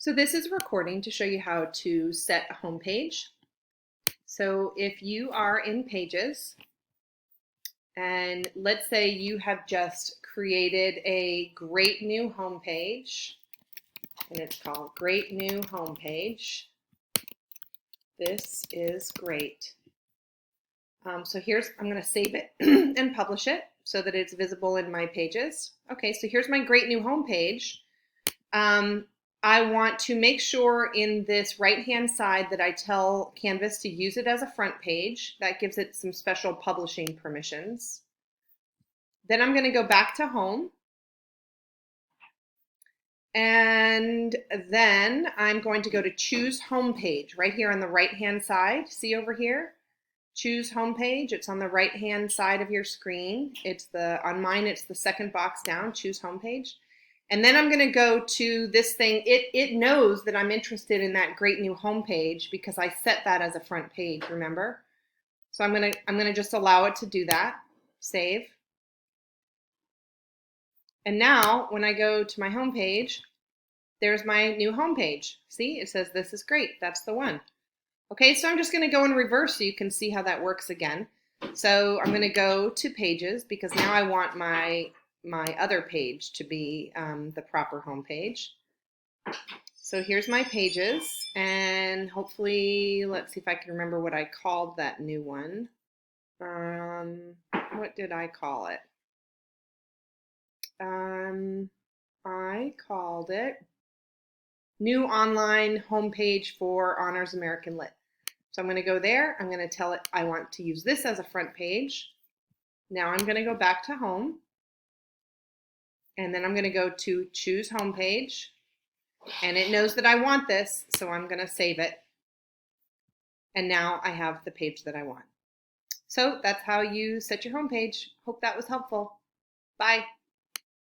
So this is a recording to show you how to set a home page. So if you are in Pages, and let's say you have just created a great new home page, and it's called Great New Home Page. This is great. So I'm going to save it and publish it so that it's visible in my pages. Okay, so here's my great new home page. I want to make sure in this right-hand side that I tell Canvas to use it as a front page. That gives it some special publishing permissions. Then I'm going to go back to home. And then I'm going to go to choose home page right here on the right-hand side. See over here? Choose home page. It's on the right-hand side of your screen. On mine, it's the second box down, choose home page. And then I'm going to go to this thing. It knows that I'm interested in that great new home page because I set that as a front page, remember? So I'm going to just allow it to do that. Save. And now when I go to my home page, there's my new home page. See, it says this is great. That's the one. Okay, so I'm just going to go in reverse so you can see how that works again. So I'm going to go to Pages because now I want my other page to be the proper home page. So here's my pages, and hopefully, let's see if I can remember what I called that new one. What did I call it? I called it New Online Homepage for Honors American Lit. So I'm going to go there. I'm going to tell it I want to use this as a front page. Now I'm going to go back to home. And then I'm going to go to choose home page. And it knows that I want this, so I'm going to save it. And now I have the page that I want. So that's how you set your home page. Hope that was helpful. Bye.